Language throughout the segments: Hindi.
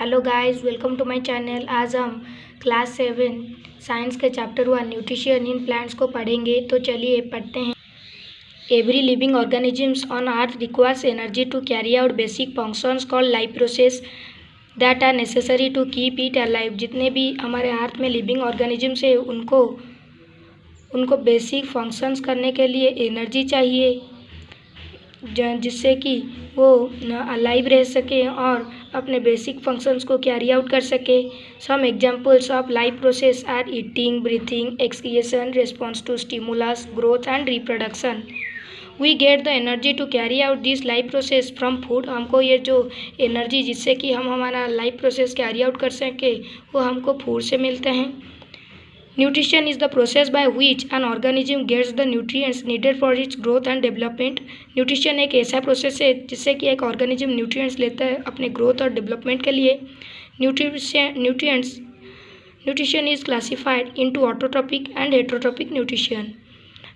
Hello guys, welcome to my channel. आज हम क्लास 7 साइंस के चैप्टर 1 न्यूट्रिशन इन प्लांट्स को पढ़ेंगे। तो चलिए पढ़ते हैं। Every living organisms on earth requires energy to carry out basic functions called life process that are necessary to keep it alive. जितने भी हमारे अर्थ में लिविंग ऑर्गेनिजम्स है उनको बेसिक फंक्शंस करने के लिए एनर्जी चाहिए, जिससे कि वो अलाइव रह सके और अपने बेसिक फंक्शंस को कैरी आउट कर सके। Some examples of life process are eating, breathing, excretion, response to stimulus, growth and reproduction. We get the energy to carry out this life process from food. हमको ये जो एनर्जी जिससे कि हम हमारा लाइफ प्रोसेस कैरी आउट कर सके वो हमको फूड से मिलते हैं। Nutrition is the process by which an organism gets the nutrients needed for its growth and development. Nutrition एक ऐसा प्रोसेस है जिससे कि एक ऑर्गेनिज्म न्यूट्रिएंट्स लेता है अपने ग्रोथ और डेवलपमेंट के लिए। Nutrition is classified into autotrophic and heterotrophic nutrition.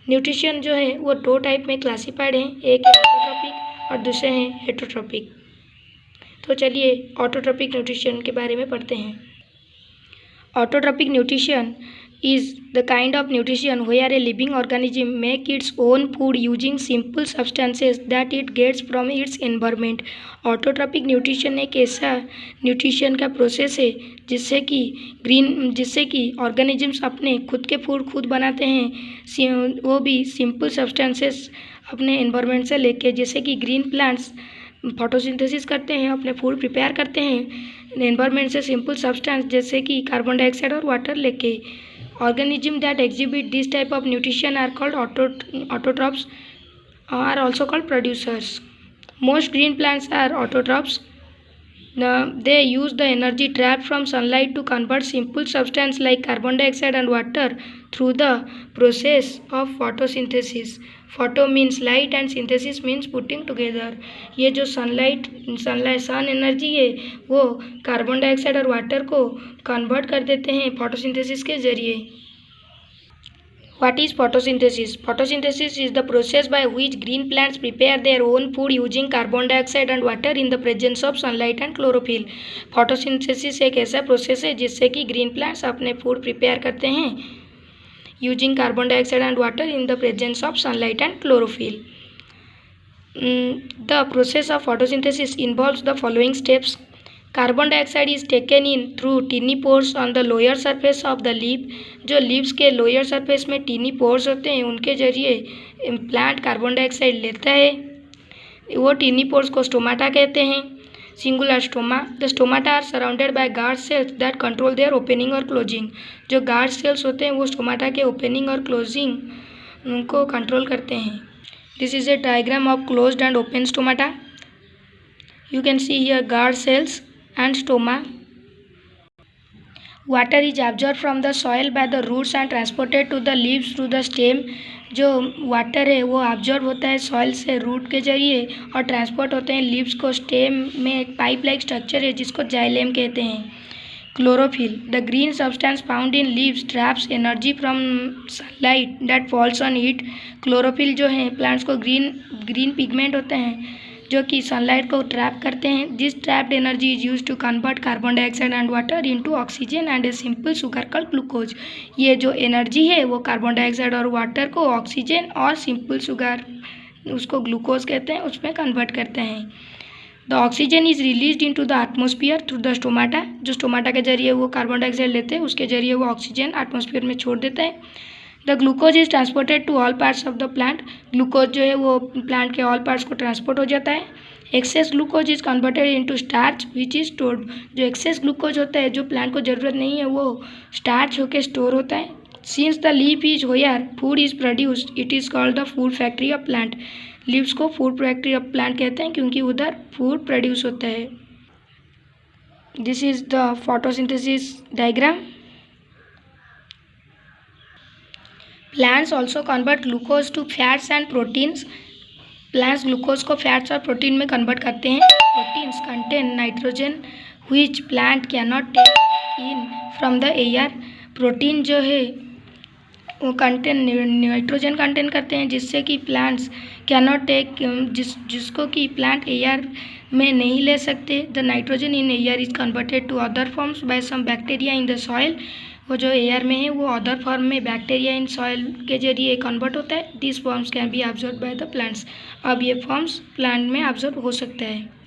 Nutrition जो है वो दो टाइप में क्लासिफाइड है, एक है ऑटोट्रॉपिक और दूसरे हैं हेटरोट्रॉपिक। तो चलिए ऑटोट्रॉपिक न्यूट्रिशन के बारे में पढ़ते हैं। Autotrophic nutrition is the kind of nutrition where a living organism makes its own food using simple substances that it gets from its environment. Autotrophic nutrition एक ऐसा न्यूट्रिशन का प्रोसेस है जिससे कि ऑर्गेनिजम्स अपने खुद के फूड खुद बनाते हैं, वो भी सिंपल सब्सटेंसेस अपने एनवायरनमेंट से लेके। जैसे कि ग्रीन प्लांट्स फोटोसिंथेसिस करते हैं, अपने फूड प्रिपेयर करते हैं एनवायरनमेंट से सिंपल सब्सटेंस जैसे कि कार्बन डाइऑक्साइड और वाटर लेके। Organism that exhibit this type of nutrition are called autotrophs are also called producers. Most green plants are autotrophs. They use the energy trapped from sunlight to convert simple substance like carbon dioxide and water through the process of photosynthesis. Photo means light and synthesis means putting together. ये जो सन एनर्जी है वो कार्बन डाइऑक्साइड और वाटर को कन्वर्ट कर देते हैं फोटोसिंथेसिस के जरिए। What is photosynthesis? Photosynthesis is the process by which green plants prepare their own food using carbon dioxide and water in the presence of sunlight and chlorophyll. Photosynthesis एक ऐसा प्रोसेस है जिससे कि ग्रीन प्लांट्स अपने फूड प्रिपेयर करते हैं using carbon dioxide and water in the presence of sunlight and chlorophyll. The process of photosynthesis involves the following steps. Carbon dioxide is taken in through tiny pores on the lower surface of the leaf. जो लीव्स के लोअर सरफेस में टीनी पोर्स होते हैं उनके जरिए प्लांट कार्बन डाइऑक्साइड लेता है। वो टीनी पोर्स को स्टोमाटा कहते हैं, singular stoma. The stomata are surrounded by guard cells that control their opening और क्लोजिंग। जो गार्ड सेल्स होते हैं वो स्टोमाटा के ओपनिंग और क्लोजिंग उनको कंट्रोल करते हैं। This is a diagram of closed end open stomata. You can see here guard cells and stoma. Water is absorbed from the soil by the roots and transported to the leaves through the stem. जो वाटर है वो absorb होता है सॉइल से रूट के जरिए और ट्रांसपोर्ट होते हैं लीव्स को। स्टेम में एक पाइप लाइक स्ट्रक्चर है जिसको जाइलेम कहते हैं। Chlorophyll, the green substance found in leaves traps energy from sunlight that falls on it. Chlorophyll जो है प्लांट्स को ग्रीन पिगमेंट होते हैं जो कि सनलाइट को ट्रैप करते हैं। This trapped energy is use to convert carbon dioxide and water into oxygen and a simple sugar called glucose. ये जो एनर्जी है वो कार्बन डाइऑक्साइड और वाटर को ऑक्सीजन और सिंपल शुगर उसको ग्लूकोज कहते हैं उसमें कन्वर्ट करते हैं। The oxygen is released into the atmosphere through the stomata. जो स्टोमाटा के जरिए वो कार्बन डाइऑक्साइड लेते हैं उसके जरिए वो ऑक्सीजन एटमॉस्फेयर में छोड़ देता है। The glucose is transported to all parts of the plant. Glucose जो है वो प्लांट के ऑल पार्ट्स को ट्रांसपोर्ट हो जाता है। Access glucose is converted into starch which is stored. जो एक्सेस ग्लूकोज होता है जो प्लांट को ज़रूरत नहीं है वो स्टार्च होकर स्टोर होता है। Since the leaf is where food is produced it is called the food factory of plant. Leaves को फूड फैक्ट्री ऑफ प्लांट कहते हैं क्योंकि उधर फूड प्रोड्यूस होता है। This is the photosynthesis diagram. Plants also convert glucose to fats and proteins. Plants glucose को फैट्स और प्रोटीन में कन्वर्ट करते हैं। Proteins contain nitrogen which plant cannot take in from the air. Protein जो है वो नाइट्रोजन कंटेन करते हैं जिससे कि प्लांट्स कैनॉट टेक जिसको कि प्लांट एयर में नहीं ले सकते। The nitrogen in air is converted to other forms by some bacteria in the soil. वो जो एयर में है वो अदर फॉर्म में बैक्टीरिया इन सॉइल के जरिए कन्वर्ट होता है। This forms can be observe by the plants. अब ये फॉर्म्स प्लांट में ऑब्जर्व हो सकता है।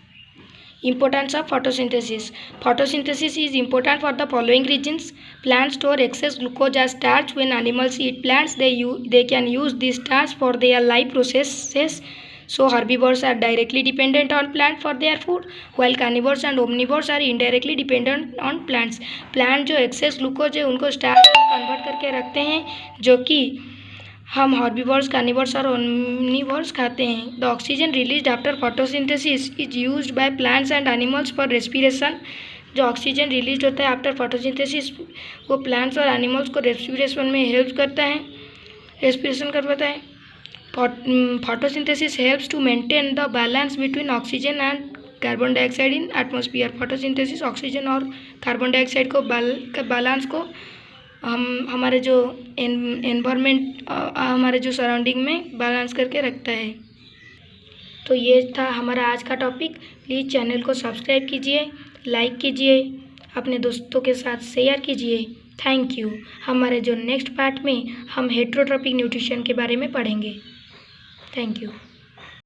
Importance of photosynthesis. Photosynthesis is important for the following reasons. Plants store excess glucose as starch. When animals eat plants, they can use this starch for their life processes. So herbivores are directly dependent on plant for their food, while carnivores and omnivores are indirectly dependent on plants. Plant जो excess glucose है उनको starch में convert करके रखते हैं, जो कि हम हॉर्बीवोर्स, कार्निवोर्स और ओमनीवोर्स खाते हैं। The oxygen released after photosynthesis is used by plants and animals for respiration. जो ऑक्सीजन रिलीज होता है आफ्टर फोटोसिंथेसिस वो प्लांट्स और एनिमल्स को रेस्पिरेशन में हेल्प करता है, रेस्पिरेशन करवाता है। Photosynthesis helps to maintain the balance between oxygen and carbon dioxide in atmosphere. Photosynthesis oxygen और कार्बन डाइऑक्साइड को बैलेंस को हम हमारे जो एनवायरनमेंट हमारे जो सराउंडिंग में बैलेंस करके रखता है। तो ये था हमारा आज का टॉपिक। प्लीज़ चैनल को सब्सक्राइब कीजिए, लाइक कीजिए, अपने दोस्तों के साथ शेयर कीजिए। Thank you. हमारे जो नेक्स्ट पार्ट में हम हेट्रोट्रॉपिक न्यूट्रिशन के बारे में पढ़ेंगे। Thank you.